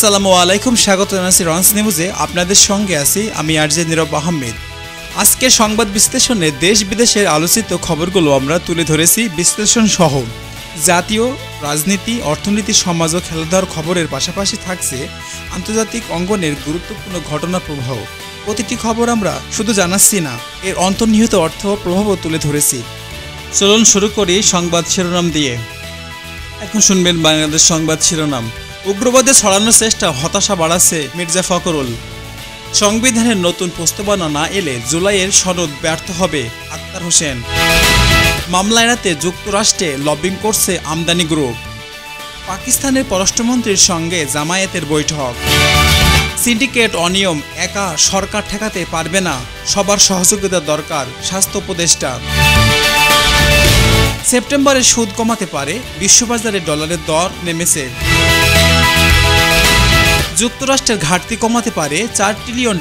আসসালামু আলাইকুম, স্বাগত জানাচ্ছি রন্স নিউজে। আপনাদের সঙ্গে আছি আমি আরজে নীরব আহমেদ। আজকের সংবাদ বিশ্লেষণে দেশ বিদেশের আলোচিত খবরগুলো আমরা তুলে ধরেছি বিশ্লেষণ সহ। জাতীয় রাজনীতি, অর্থনীতি, সমাজ ও খেলাধুলার খবরের পাশাপাশি থাকছে আন্তর্জাতিক অঙ্গনের গুরুত্বপূর্ণ ঘটনা প্রবাহ। প্রতিটি খবর আমরা শুধু জানাচ্ছি না, এর অন্তর্নিহিত অর্থ ও প্রভাবও তুলে ধরেছি। চলুন শুরু করি সংবাদ শিরোনাম দিয়ে। এখন শুনবেন বাংলাদেশ সংবাদ শিরোনাম। উগ্রবাদে ছড়ানোর চেষ্টা হতাশা বাড়াচ্ছে মির্জা ফখরুল। সংবিধানের নতুন প্রস্তাবনা না এলে জুলাইয়ের সনদ ব্যর্থ হবে আক্তার হোসেন। মামলা এড়াতে যুক্তরাষ্ট্রে লবিং করছে আমদানি গ্রুপ। পাকিস্তানের পররাষ্ট্রমন্ত্রীর সঙ্গে জামায়াতের বৈঠক। সিন্ডিকেট অনিয়ম একা সরকার ঠেকাতে পারবে না, সবার সহযোগিতা দরকার, স্বাস্থ্য উপদেষ্টা। সেপ্টেম্বরে সুদ কমাতে পারে, বিশ্ববাজারে ডলারের দর নেমেছে। যুক্তরাষ্ট্রের ঘাটতি কমাতে পারে $4 ট্রিলিয়ন,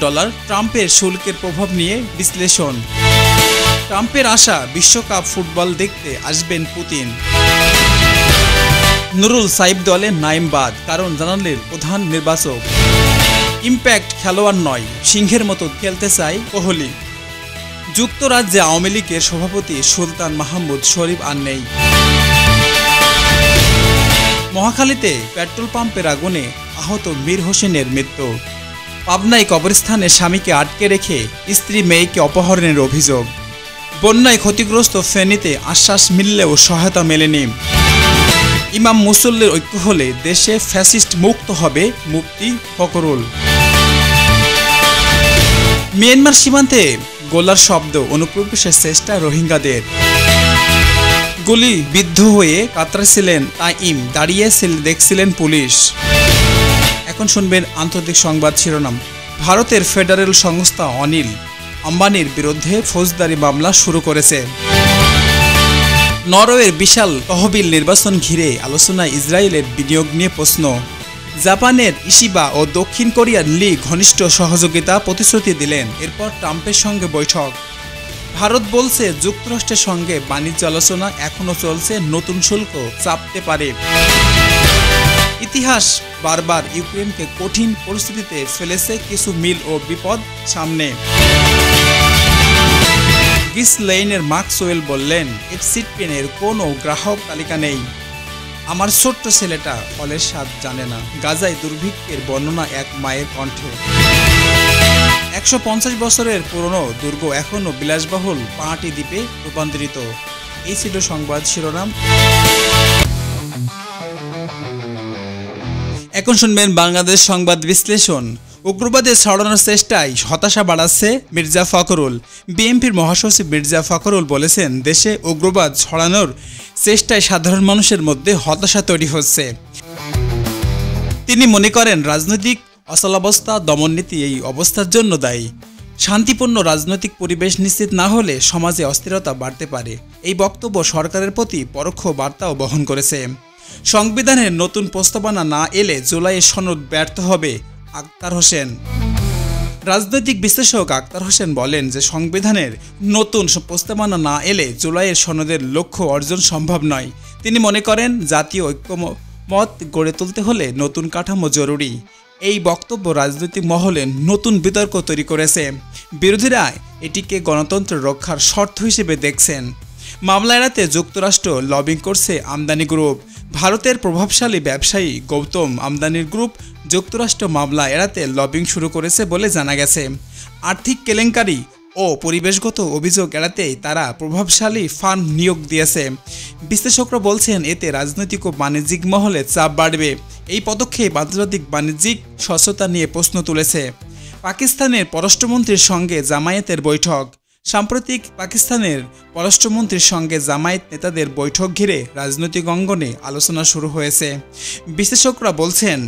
ট্রাম্পের শুল্কের প্রভাব নিয়ে বিশ্লেষণ। ট্রাম্পের আশা বিশ্বকাপ ফুটবল দেখতে আসবেন পুতিন। নুরুল সাইব দলে নাইম বাদ, কারণ জানালেন প্রধান নির্বাচক। ইম্প্যাক্ট খেলোয়াড় নয়, সিংহের মতো খেলতে চাই কোহলি। যুক্তরাজ্যে আওয়ামী লীগের সভাপতি সুলতান মাহমুদ শরীফ আর নেই। মহাখালীতে পেট্রোল পাম্পের আগুনে আহত মীর হোসেনের মৃত্যু। পাবনায় কবরস্থানে স্বামীকে আটকে রেখে স্ত্রী মেয়েকে অপহরণের অভিযোগ। বন্যায় ক্ষতিগ্রস্ত ফেনীতে আশ্বাস মিললেও সহায়তা মেলেনি। ইমাম মুসল্লির ঐক্য হলে দেশে ফ্যাসিস্ট মুক্ত হবে, মুফতি ফখরুল। মিয়ানমার সীমান্তে গোলার শব্দ, অনুপ্রবেশের চেষ্টা রোহিঙ্গাদের। গুলি বিদ্ধ হয়ে কাতরাচ্ছিলেন তাইম, দাঁড়িয়ে দেখছিলেন পুলিশ। এখন শুনবেন আন্তর্জাতিক সংবাদ শিরোনাম। ভারতের ফেডারেল সংস্থা অনিল আম্বানির বিরুদ্ধে ফৌজদারি মামলা শুরু করেছে। নরওয়ের বিশাল তহবিল নির্বাচন ঘিরে আলোচনায় ইসরায়েলের বিনিয়োগ নিয়ে প্রশ্ন। জাপানের ইশিবা ও দক্ষিণ কোরিয়ার লি ঘনিষ্ঠ সহযোগিতা প্রতিশ্রুতি দিলেন, এরপর ট্রাম্পের সঙ্গে বৈঠক। ভারত বলছে যুক্তরাষ্ট্রের সঙ্গে বাণিজ্য আলোচনা এখনও চলছে, নতুন শুল্ক চাপতে পারে। ইতিহাস বারবার ইউক্রেনকে কঠিন পরিস্থিতিতে ফেলেছে, কিছু মিল ও বিপদ সামনে। গিসলেইনের ম্যাক্সওয়েল বললেন, এফসিটপেনের কোনো গ্রাহক তালিকা নেই। আমার ছোট্ট ছেলেটা ফলের স্বাদ জানে না। গাজায় দুর্ভিক্ষের বর্ণনা এক মায়ের কণ্ঠে। 150 বছরের পুরনো দুর্গ এখনও বিলাসবহুল পাহাড়ি দ্বীপে রূপান্তরিত। এই ছিল সংবাদ শিরোনাম। এখন শুনবেন বাংলাদেশ সংবাদ বিশ্লেষণ। উগ্রবাদে ছড়ানোর চেষ্টায় হতাশা বাড়াচ্ছে মির্জা ফখরুল। বিএনপির মহাসচিব মির্জা ফখরুল বলেছেন, দেশে উগ্রবাদ ছড়ানোর চেষ্টায় সাধারণ মানুষের মধ্যে হতাশা তৈরি হচ্ছে। তিনি মনে করেন, রাজনৈতিক অচলাবস্থা, দমননীতি এই অবস্থার জন্য দায়ী। শান্তিপূর্ণ রাজনৈতিক পরিবেশ নিশ্চিত না হলে সমাজে অস্থিরতা বাড়তে পারে। এই বক্তব্য সরকারের প্রতি পরোক্ষ বার্তাও বহন করেছে। সংবিধানের নতুন প্রস্তাবনা না এলে জুলাইয়ের সনদ ব্যর্থ হবে আক্তার হোসেন। রাজনৈতিক বিশ্লেষক আক্তার হোসেন বলেন যে সংবিধানের নতুন প্রস্তাবনা না এলে জুলাইয়ের সনদের লক্ষ্য অর্জন সম্ভব নয়। তিনি মনে করেন, জাতীয় ঐক্যমত গড়ে তুলতে হলে নতুন কাঠামো জরুরি। এই বক্তব্য রাজনৈতিক মহলে নতুন বিতর্ক তৈরি করেছে। বিরোধীরা এটিকে গণতন্ত্র রক্ষার শর্ত হিসেবে দেখছেন। মামলা এড়াতে যুক্তরাষ্ট্র লবিং করছে আমদানি গ্রুপ। ভারতের প্রভাবশালী ব্যবসায়ী গৌতম আমদানির গ্রুপ যুক্তরাষ্ট্র মামলা এড়াতে লবিং শুরু করেছে বলে জানা গেছে। আর্থিক কেলেঙ্কারি ও পরিবেশগত অভিযোগ এড়াতেই তারা প্রভাবশালী ফান্ড নিয়োগ দিয়েছে। বিশ্লেষকরা বলছেন, এতে রাজনৈতিক ও বাণিজ্যিক মহলে চাপ বাড়বে। এই পদক্ষেপ আন্তর্জাতিক বাণিজ্যিক স্বচ্ছতা নিয়ে প্রশ্ন তুলেছে। পাকিস্তানের পররাষ্ট্রমন্ত্রীর সঙ্গে জামায়াতের বৈঠক। সাম্প্রতিক পাকিস্তানের পররাষ্ট্রমন্ত্রীর সঙ্গে জামায়াত নেতাদের বৈঠক ঘিরে রাজনৈতিক অঙ্গনে আলোচনা শুরু হয়েছে। বিশ্লেষকরা বলছেন,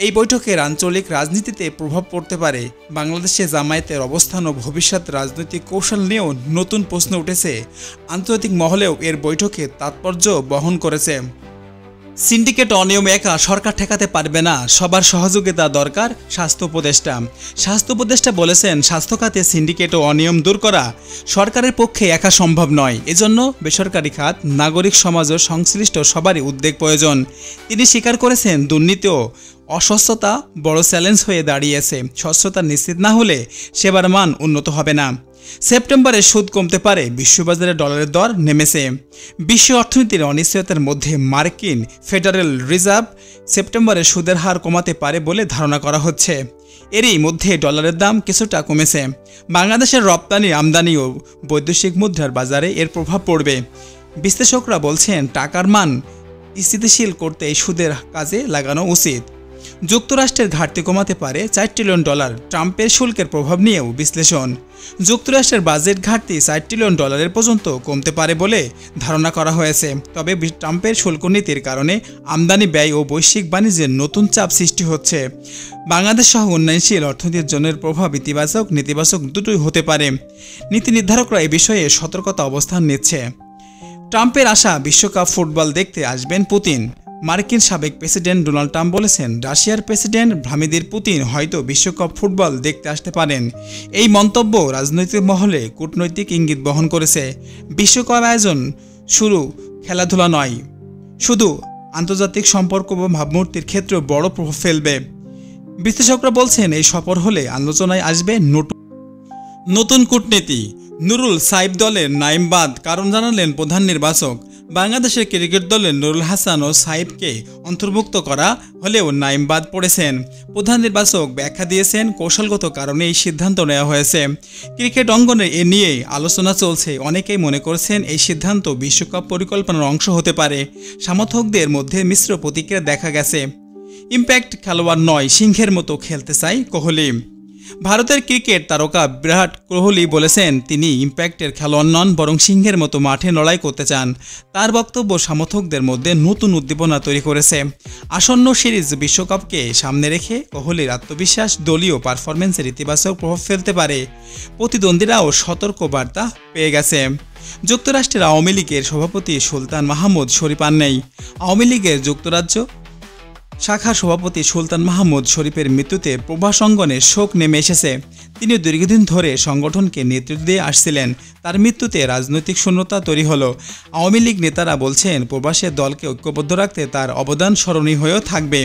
এই বৈঠকের আঞ্চলিক রাজনীতিতে প্রভাব পড়তে পারে। বাংলাদেশে জামায়াতের অবস্থান ও ভবিষ্যৎ রাজনৈতিক কৌশল নিয়েও নতুন প্রশ্ন উঠেছে। আন্তর্জাতিক মহলেও এর বৈঠকে তাৎপর্য বহন করেছে। সিন্ডিকেট অনিয়ম একা সরকার ঠেকাতে পারবে না, সবার সহযোগিতা দরকার। স্বাস্থ্য উপদেষ্টা বলেছেন, স্বাস্থ্য খাতে সিন্ডিকেট ও অনিয়ম দূর করা সরকারের পক্ষে একা সম্ভব নয়। এজন্য বেসরকারি খাত, নাগরিক সমাজ ও সংশ্লিষ্ট সবারই উদ্যোগ প্রয়োজন। তিনি স্বীকার করেছেন, দুর্নীতি ও অস্বচ্ছতা বড় চ্যালেঞ্জ হয়ে দাঁড়িয়েছে। স্বচ্ছতা নিশ্চিত না হলে সেবার মান উন্নত হবে না। সেপ্টেম্বরে সুদ কমতে পারে, বিশ্ববাজারে ডলারের দর নেমেছে। বিশ্ব অর্থনীতির অনিশ্চয়তার মধ্যে মার্কিন ফেডারেল রিজার্ভ সেপ্টেম্বরে সুদের হার কমাতে পারে বলে ধারণা করা হচ্ছে। এরই মধ্যে ডলারের দাম কিছুটা কমেছে। বাংলাদেশের রপ্তানি, আমদানি ও বৈদেশিক মুদ্রার বাজারে এর প্রভাব পড়বে। বিশ্লেষকরা বলছেন, টাকার মান স্থিতিশীল করতে এই সুদের কাজে লাগানো উচিত। যুক্তরাষ্ট্রের ঘাটতি কমাতে পারে $4 ট্রিলিয়ন। ট্রাম্পের শুল্কের প্রভাব নিয়েও বিশ্লেষণ। যুক্তরাষ্ট্রের বাজেট ঘাটতি $4 ট্রিলিয়ন পর্যন্ত কমতে পারে বলে ধারণা করা হয়েছে। তবে ট্রাম্পের শুল্ক নীতির কারণে আমদানি ব্যয় ও বৈশ্বিক বাণিজ্যের নতুন চাপ সৃষ্টি হচ্ছে। বাংলাদেশ সহ উন্নয়নশীল অর্থনীতির জন্য প্রভাব ইতিবাচক নেতিবাচক দুটোই হতে পারে। নীতি নির্ধারকরা এ বিষয়ে সতর্কতা অবস্থান নিচ্ছে। ট্রাম্পের আশা, বিশ্বকাপ ফুটবল দেখতে আসবেন পুতিন। মার্কিন সাবেক প্রেসিডেন্ট ডোনাল্ড ট্রাম্প বলেছেন, রাশিয়ার প্রেসিডেন্ট ভ্লাদিমির পুতিন হয়তো বিশ্বকাপ ফুটবল দেখতে আসতে পারেন। এই মন্তব্য রাজনৈতিক মহলে কূটনৈতিক ইঙ্গিত বহন করেছে। বিশ্বকাপ আয়োজন শুরু খেলাধুলা নয়, শুধু আন্তর্জাতিক সম্পর্ক বা ভাবমূর্তির ক্ষেত্রেও বড় প্রভাব ফেলবে। বিশ্লেষকরা বলছেন, এই সফর হলে আলোচনায় আসবে নতুন কূটনীতি। নুরুল সাইফ দলের নাইম বাদ কারণ জানালেন প্রধান নির্বাচক। বাংলাদেশের ক্রিকেট দলের নুরুল হাসান ও সাইফকে অন্তর্ভুক্ত করা হলেও নাইম বাদ পড়েছেন। প্রধান নির্বাচক ব্যাখ্যা দিয়েছেন, কৌশলগত কারণে এই সিদ্ধান্ত নেওয়া হয়েছে। ক্রিকেট অঙ্গনে এ নিয়ে আলোচনা চলছে। অনেকেই মনে করছেন, এই সিদ্ধান্ত বিশ্বকাপ পরিকল্পনার অংশ হতে পারে। সমর্থকদের মধ্যে মিশ্র প্রতিক্রিয়া দেখা গেছে। ইম্প্যাক্ট খেলোয়াড় নয়, সিংহের মতো খেলতে চাই কোহলি। ভারতের ক্রিকেট তারকা বিরাট কোহলি বলেছেন, তিনি ইম্প্যাক্টের খেলোয়াড় নন, বরং সিংহের মতো মাঠে লড়াই করতে চান। তার বক্তব্য সমর্থকদের মধ্যে নতুন উদ্দীপনা তৈরি করেছে। আসন্ন সিরিজ বিশ্বকাপকে সামনে রেখে কোহলির আত্মবিশ্বাস দলীয় পারফরম্যান্সের ইতিবাচক প্রভাব ফেলতে পারে। প্রতিদ্বন্দ্বীরাও সতর্ক বার্তা পেয়ে গেছে। যুক্তরাষ্ট্রের আওয়ামী লীগের সভাপতি সুলতান মাহমুদ শরীফ আর নেই। আওয়ামী লীগের যুক্তরাজ্য শাখার সভাপতি সুলতান মাহমুদ শরীফের মৃত্যুতে প্রবাস অঙ্গনে শোক নেমে এসেছে। তিনি দীর্ঘদিন ধরে সংগঠনকে নেতৃত্ব দিয়ে আসছিলেন। তার মৃত্যুতে রাজনৈতিক শূন্যতা তৈরি হলো। আওয়ামী লীগ নেতারা বলছেন, প্রবাসের দলকে ঐক্যবদ্ধ রাখতে তার অবদান স্মরণীয় হয়েও থাকবে।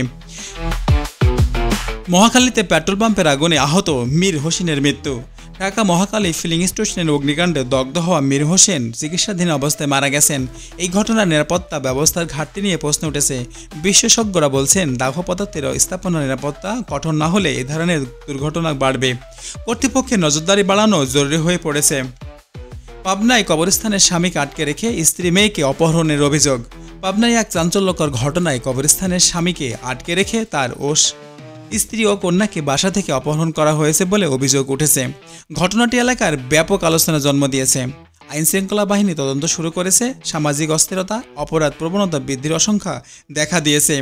মহাখালীতে পেট্রোল পাম্পের আগুনে আহত মীর হোসেনের মৃত্যু। ঢাকা মহাখালী ফিলিং স্টেশনের অগ্নিকাণ্ডে দগ্ধ হওয়া মীর হোসেন চিকিৎসাধীন অবস্থায় মারা গেছেন। এই ঘটনার নিরাপত্তা ব্যবস্থার ঘাটতি নিয়ে প্রশ্ন উঠেছে। বিশেষজ্ঞরা বলছেন, দাহ পদার্থের স্থাপনা নিরাপত্তা কঠোর না হলে এ ধরনের দুর্ঘটনা বাড়বে। কর্তৃপক্ষের নজরদারি বাড়ানো জরুরি হয়ে পড়েছে। পাবনায় কবরস্থানের স্বামীকে আটকে রেখে স্ত্রী মেয়েকে অপহরণের অভিযোগ। পাবনায় এক চাঞ্চল্যকর ঘটনায় কবরস্থানের স্বামীকে আটকে রেখে তার স্ত্রী ও কন্যাকে বাসা থেকে অপহরণ করা হয়েছে বলে অভিযোগ উঠেছে। ঘটনাটি এলাকার ব্যাপক আলোচনা জন্ম দিয়েছে। আইনশৃঙ্খলা বাহিনী তদন্ত শুরু করেছে। সামাজিক অস্থিরতা, অপরাধ প্রবণতা বৃদ্ধির আশঙ্কা দেখা দিয়েছে।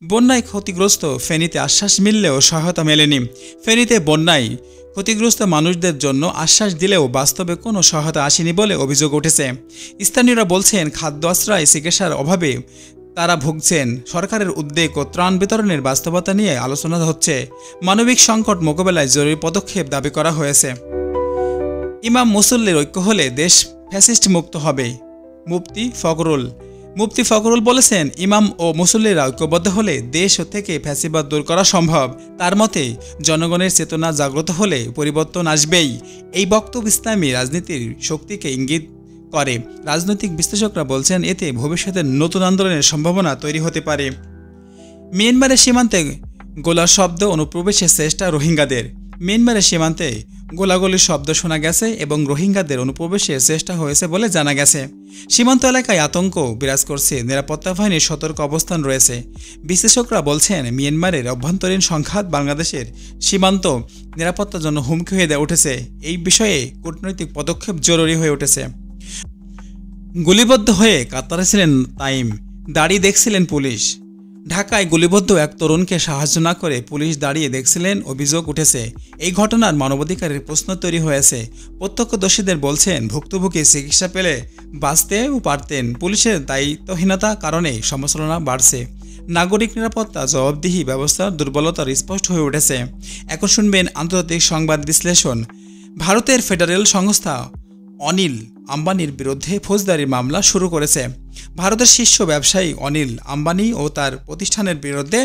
বন্যায় ক্ষতিগ্রস্ত ফেনীতে আশ্বাস মিললেও সহায়তা মেলেনি। ফেনীতে বন্যায় ক্ষতিগ্রস্ত মানুষদের জন্য আশ্বাস দিলেও বাস্তবে কোনো সহায়তা আসেনি বলে অভিযোগ উঠেছে। স্থানীয়রা বলছেন, খাদ্য, আশ্রয়, চিকিৎসার অভাবে তারা ভুগছেন। সরকারের উদ্যোগ ও ত্রাণ বিতরণের বাস্তবতা নিয়ে আলোচনা হচ্ছে। মানবিক সংকট মোকাবেলায় জরুরি পদক্ষেপ দাবি করা হয়েছে। ইমাম মুসল্লির ঐক্য হলে দেশ ফ্যাসিস্ট মুক্ত হবে। মুফতি ফখরুল বলেছেন, ইমাম ও মুসল্লিরা ঐক্যবদ্ধ হলে দেশ থেকে ফ্যাসিবাদ দূর করা সম্ভব। তার মতে, জনগণের চেতনা জাগ্রত হলে পরিবর্তন আসবেই। এই বক্তব্য ইসলামী রাজনীতির শক্তিকে ইঙ্গিত করে। রাজনৈতিক বিশ্লেষকরা বলছেন, এতে ভবিষ্যতে নতুন আন্দোলনের সম্ভাবনা তৈরি হতে পারে। মিয়ানমারের সীমান্তে গোলার শব্দ, অনুপ্রবেশের চেষ্টা রোহিঙ্গাদের। মিয়ানমারের সীমান্তে গোলাগুলির শব্দ শোনা গেছে এবং রোহিঙ্গাদের অনুপ্রবেশের চেষ্টা হয়েছে বলে জানা গেছে। সীমান্ত এলাকায় আতঙ্ক বিরাজ করছে। নিরাপত্তা বাহিনীর সতর্ক অবস্থান রয়েছে। বিশ্লেষকরা বলছেন, মিয়ানমারের অভ্যন্তরীণ সংঘাত বাংলাদেশের সীমান্ত নিরাপত্তার জন্য হুমকি হয়ে উঠেছে। এই বিষয়ে কূটনৈতিক পদক্ষেপ জরুরি হয়ে উঠেছে। গুলিবদ্ধ হয়ে কাতারে ছিলেন তাইম, দাড়ি দেখছিলেন পুলিশ। ঢাকায় গুলিবদ্ধ এক তরুণকে সাহায্য না করে পুলিশ দাঁড়িয়ে দেখছিলেন, অভিযোগ উঠেছে। এই ঘটনার মানবাধিকারের প্রশ্ন তৈরি হয়েছে। প্রত্যক্ষদর্শীদের বলছেন, ভুক্তভোগী চিকিৎসা পেলে বাঁচতেও পারতেন। পুলিশের দায়িত্বহীনতা কারণে সমালোচনা বাড়ছে। নাগরিক নিরাপত্তা জবাবদিহি ব্যবস্থার দুর্বলতার স্পষ্ট হয়ে উঠেছে। এখন শুনবেন আন্তর্জাতিক সংবাদ বিশ্লেষণ। ভারতের ফেডারেল সংস্থা অনিল আম্বানির বিরুদ্ধে ফৌজদারি মামলা শুরু করেছে। ভারতের শীর্ষ ব্যবসায়ী অনিল আম্বানি ও তার প্রতিষ্ঠানের বিরুদ্ধে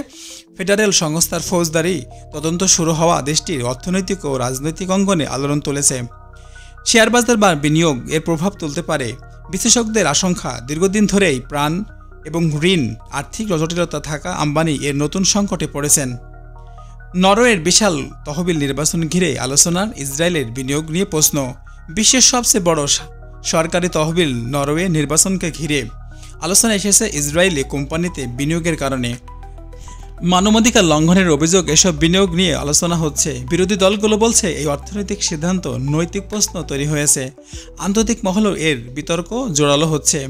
ফেডারেল সংস্থার ফৌজদারি তদন্ত শুরু হওয়া দেশটির অর্থনৈতিক ও রাজনৈতিক অঙ্গনে আলোড়ন তুলেছে। শেয়ারবাজার বা বিনিয়োগ এর প্রভাব তুলতে পারে। বিশেষজ্ঞদের আশঙ্কা, দীর্ঘদিন ধরেই প্রাণ এবং ঋণ আর্থিক জটিলতা থাকা আম্বানি এর নতুন সংকটে পড়েছেন। নরওয়ের বিশাল তহবিল নির্বাচন ঘিরে আলোচনার ইসরায়েলের বিনিয়োগ নিয়ে প্রশ্ন। বিশ্বের সবচেয়ে বড় সরকারি তহবিল নরওয়ে নির্বাচনকে ঘিরে আলোচনা এসেছে ইসরায়েলি কোম্পানিতে বিনিয়োগের কারণে। মানবাধিকার লঙ্ঘনের অভিযোগ, এসব বিনিয়োগ নিয়ে আলোচনা হচ্ছে। বিরোধী দলগুলো বলছে এই অর্থনৈতিক সিদ্ধান্ত নৈতিক প্রশ্ন তৈরি হয়েছে। আন্তর্জাতিক মহলেও এর বিতর্ক জোরালো হচ্ছে।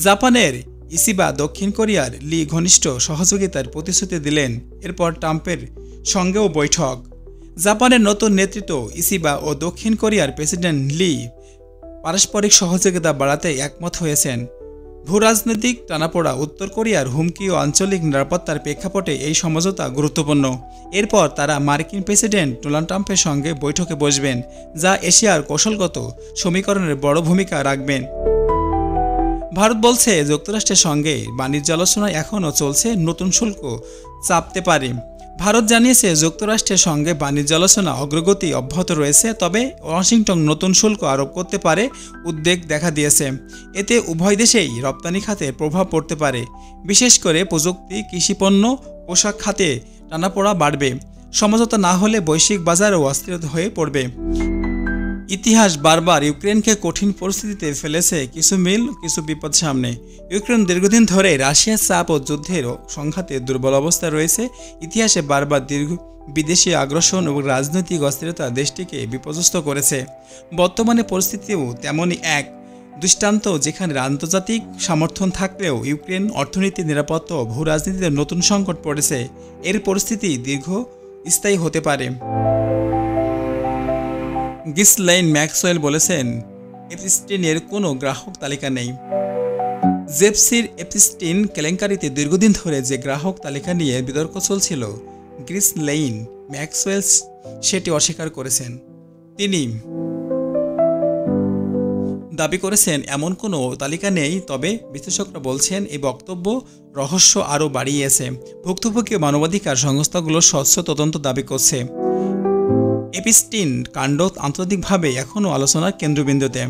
জাপানের ইসিবা দক্ষিণ কোরিয়ার লি ঘনিষ্ঠ সহযোগিতার প্রতিশ্রুতি দিলেন। এরপর ট্রাম্পের সঙ্গেও বৈঠক। জাপানের নতুন নেতৃত্ব ইসিবা ও দক্ষিণ কোরিয়ার প্রেসিডেন্ট লি পারস্পরিক সহযোগিতা বাড়াতে একমত হয়েছেন। ভূরাজনৈতিক টানাপোড়া, উত্তর কোরিয়ার হুমকি ও আঞ্চলিক নিরাপত্তার প্রেক্ষাপটে এই সমঝোতা গুরুত্বপূর্ণ। এরপর তারা মার্কিন প্রেসিডেন্ট ডোনাল্ড ট্রাম্পের সঙ্গে বৈঠকে বসবেন, যা এশিয়ার কৌশলগত সমীকরণের বড় ভূমিকা রাখবেন। ভারত বলছে, যুক্তরাষ্ট্রের সঙ্গে বাণিজ্য আলোচনায় এখনও চলছে, নতুন শুল্ক চাপতে পারে। ভারত জানিয়েছে, যুক্তরাষ্ট্রের সঙ্গে বাণিজ্য আলোচনা অগ্রগতি অব্যাহত রয়েছে, তবে ওয়াশিংটন নতুন শুল্ক আরোপ করতে পারে উদ্বেগ দেখা দিয়েছে। এতে উভয় দেশেই রপ্তানি খাতে প্রভাব পড়তে পারে, বিশেষ করে প্রযুক্তি, কৃষিপণ্য, পোশাক খাতে টানাপোড়া বাড়বে। সমঝোতা না হলে বৈশ্বিক বাজারও অস্থির হয়ে পড়বে। ইতিহাস বারবার ইউক্রেনকে কঠিন পরিস্থিতিতে ফেলেছে। কিছু মিল, কিছু বিপদ সামনে। ইউক্রেন দীর্ঘদিন ধরে রাশিয়ার চাপ ও যুদ্ধের সংঘাতে দুর্বল অবস্থা রয়েছে। ইতিহাসে বারবার বিদেশি আগ্রাসন এবং রাজনৈতিক অস্থিরতা দেশটিকে বিপর্যস্ত করেছে। বর্তমানে পরিস্থিতিও তেমনই এক দৃষ্টান্ত, যেখানে আন্তর্জাতিক সমর্থন থাকলেও ইউক্রেন অর্থনীতি, নিরাপত্তা ও ভূ রাজনীতিতে নতুন সংকট পড়েছে। এর পরিস্থিতি দীর্ঘস্থায়ী হতে পারে। গিসলাইন ম্যাক্সওয়েল বলেছেন, এপস্টিনের কোনো গ্রাহক তালিকা নেই। জেপসির এপস্টিন কেলেঙ্কারিতে দীর্ঘদিন ধরে যে গ্রাহক তালিকা নিয়ে বিতর্ক চলছিল, গিসলাইন ম্যাক্সওয়েল সেটি অস্বীকার করেছেন। তিনি দাবি করেছেন, এমন কোনো তালিকা নেই, তবে বিশেষজ্ঞরা বলছেন এই বক্তব্য রহস্য আরও বাড়িয়েছে। ভুক্তভোগী মানবাধিকার সংস্থাগুলো স্বচ্ছ তদন্ত দাবি করছে। এপস্টিন কাণ্ড আন্তর্জাতিকভাবে এখনও আলোচনার কেন্দ্রবিন্দুতে।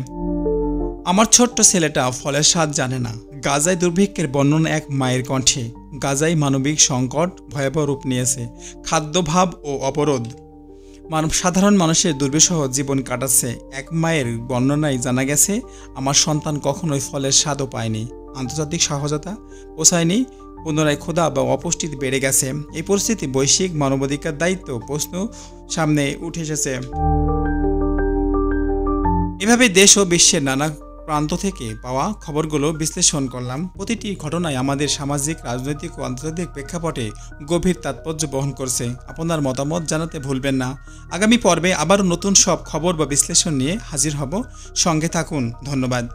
আমার ছোট্ট ছেলেটা ফলের স্বাদ জানে না। গাজায় দুর্ভিক্ষের বর্ণনা এক মায়ের কণ্ঠে। গাজায় মানবিক সংকট ভয়াবহ রূপ নিয়েছে। খাদ্যাভাব ও অবরোধ সাধারণ মানুষের দুর্বিষহ জীবন কাটাচ্ছে। এক মায়ের বর্ণনায় জানা গেছে, আমার সন্তান কখনোই ফলের স্বাদও পায়নি। আন্তর্জাতিক সহায়তা পৌঁছায়নি। পুনরায় ক্ষুধা বা অপুষ্টিতে বেড়ে গেছে। এই পরিস্থিতি বৈশ্বিক মানবাধিকার দায়িত্ব প্রশ্ন সামনে উঠে এসেছে। এভাবে দেশ ও বিশ্বের নানা প্রান্ত থেকে পাওয়া খবরগুলো বিশ্লেষণ করলাম। প্রতিটি ঘটনায় আমাদের সামাজিক, রাজনৈতিক ও আন্তর্জাতিক প্রেক্ষাপটে গভীর তাৎপর্য বহন করছে। আপনার মতামত জানাতে ভুলবেন না। আগামী পর্বে আবারও নতুন সব খবর বা বিশ্লেষণ নিয়ে হাজির হব। সঙ্গে থাকুন। ধন্যবাদ।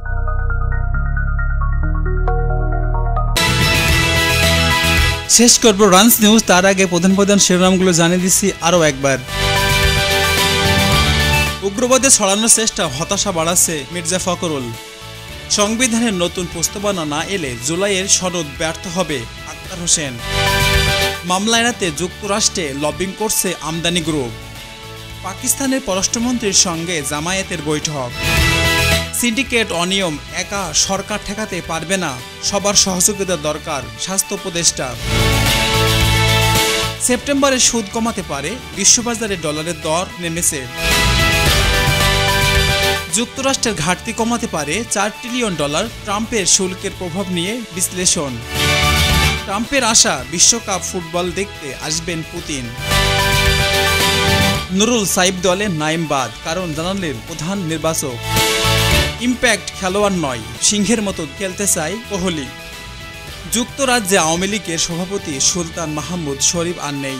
শেষ করব রানস নিউজ, তার আগে প্রধান শিরোনামগুলো জানিয়ে দিচ্ছি আরও একবার। উগ্রবাদে ছড়ানোর চেষ্টা হতাশা বাড়াচ্ছে মির্জা ফখরুল। সংবিধানের নতুন প্রস্তাবনা না এলে জুলাইয়ের সনদ ব্যর্থ হবে আক্তার হোসেন। মামলা এড়াতে যুক্তরাষ্ট্রে লবিং করছে আমদানি গ্রুপ। পাকিস্তানের পররাষ্ট্রমন্ত্রীর সঙ্গে জামায়াতের বৈঠক। সিন্ডিকেট অনিয়ম একা সরকার ঠেকাতে পারবে না, সবার সহযোগিতা দরকার, স্বাস্থ্য উপদেষ্টা। সেপ্টেম্বরে সুদ কমাতে পারে, বিশ্ববাজারে ডলারের দর নেমেছে। যুক্তরাষ্ট্রের ঘাটতি কমাতে পারে $4 ট্রিলিয়ন। ট্রাম্পের শুল্কের প্রভাব নিয়ে বিশ্লেষণ। ট্রাম্পের আশা, বিশ্বকাপ ফুটবল দেখতে আসবেন পুতিন। নুরুল সাইব দলে নাইম বাদ, কারণ জানালেন প্রধান নির্বাচক। ইম্প্যাক্ট খেলোয়াড় নয়, সিংহের মতো খেলতে চাই কোহলি। যুক্তরাজ্যে আওয়ামী লীগের সভাপতি সুলতান মাহমুদ শরীফ আর নেই।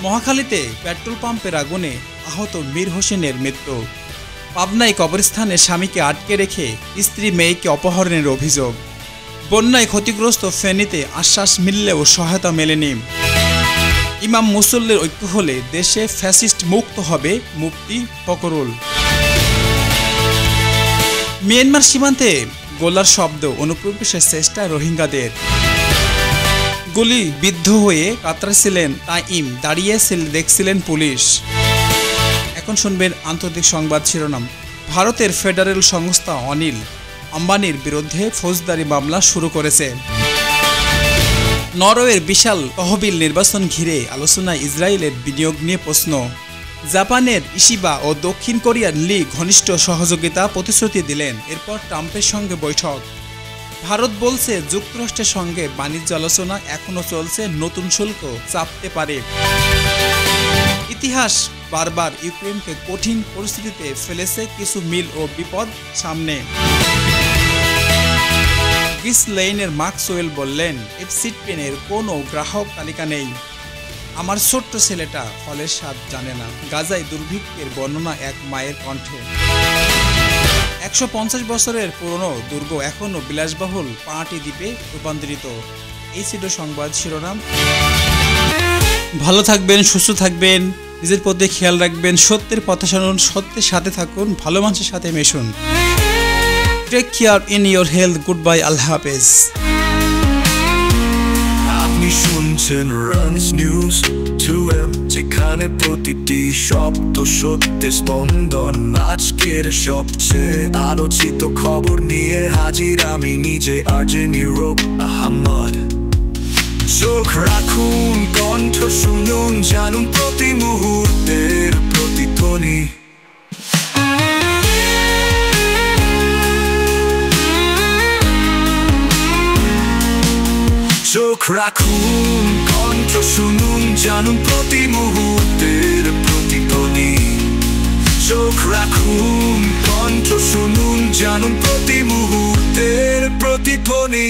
মহাখালীতে পেট্রোল পাম্পের আগুনে আহত মীর হোসেনের মৃত্যু। পাবনায় কবরস্থানে স্বামীকে আটকে রেখে স্ত্রী মেয়েকে অপহরণের অভিযোগ। বন্যায় ক্ষতিগ্রস্ত ফেনীতে আশ্বাস মিললেও সহায়তা মেলেনি। ইমাম মুসল্লির ঐক্য হলে দেশে ফ্যাসিস্ট মুক্ত হবে, মুফতি ফখরুল। মিয়ানমার সীমান্তে গোলার শব্দ, অনুপ্রবেশের চেষ্টা রোহিঙ্গাদের। গুলি বিদ্ধ হয়ে কাতরাচ্ছিলেন তাইম, দাঁড়িয়ে দেখছিলেন পুলিশ। এখন শুনবেন আন্তর্জাতিক সংবাদ শিরোনাম। ভারতের ফেডারেল সংস্থা অনিল আম্বানির বিরুদ্ধে ফৌজদারি মামলা শুরু করেছে। নরওয়ের বিশাল তহবিল নির্বাচন ঘিরে আলোচনায় ইসরায়েলের বিনিয়োগ নিয়ে প্রশ্ন। জাপানের ইশিবা ও দক্ষিণ কোরিয়ার লি ঘনিষ্ঠ সহযোগিতা প্রতিশ্রুতি দিলেন। এরপর ট্রাম্পের সঙ্গে বৈঠক। ভারত বলছে যুক্তরাষ্ট্রের সঙ্গে বাণিজ্য আলোচনা এখনও চলছে, নতুন শুল্ক চাপতে পারে। ইতিহাস বারবার ইউক্রেনকে কঠিন পরিস্থিতিতে ফেলেছে, কিছু মিল ও বিপদ সামনে। গিসলেইনের ম্যাক্সওয়েল বললেন, এফসিডপেনের কোনো গ্রাহক তালিকা নেই। আমার ছোট্ট ছেলেটা ফলের স্বাদ জানে না। গাজায় দুর্ভিক্ষের বর্ণনা এক মায়ের কণ্ঠে। 150 বছরের পুরনো দুর্গ এখনও বিলাসবহুল পাহাড়ি দ্বীপে রূপান্তরিত। এই ছিল সংবাদ শিরোনাম। ভালো থাকবেন, সুস্থ থাকবেন, নিজের প্রতি খেয়াল রাখবেন, সত্যের পথে শুনুন, সত্যের সাথে থাকুন, ভালো মানুষের সাথে মেশুন। Take care in your health. Good bye, আল্লাহ হাফেজ। আপনি শুনছেন রানস নিউজ 2M, যেখানে প্রতিটি শব্দ সত্যের স্পন্দন। আজকের সবচেয়ে আলোচিত খবর নিয়ে হাজির আমি নিজে, আরজে নীরব আহমদ। চোখ রাখুন, কণ্ঠ শুনুন, জানুন প্রতি মুহূর্তের প্রতিধ্বনি। চোখ রাখুন, কণ্ঠ শুনুন, জানুন প্রতি মুহূর্তের প্রতিধ্বনি। চোখ রাখুন, কণ্ঠ শুনুন, জানুন প্রতি মুহূর্তের প্রতিধ্বনি।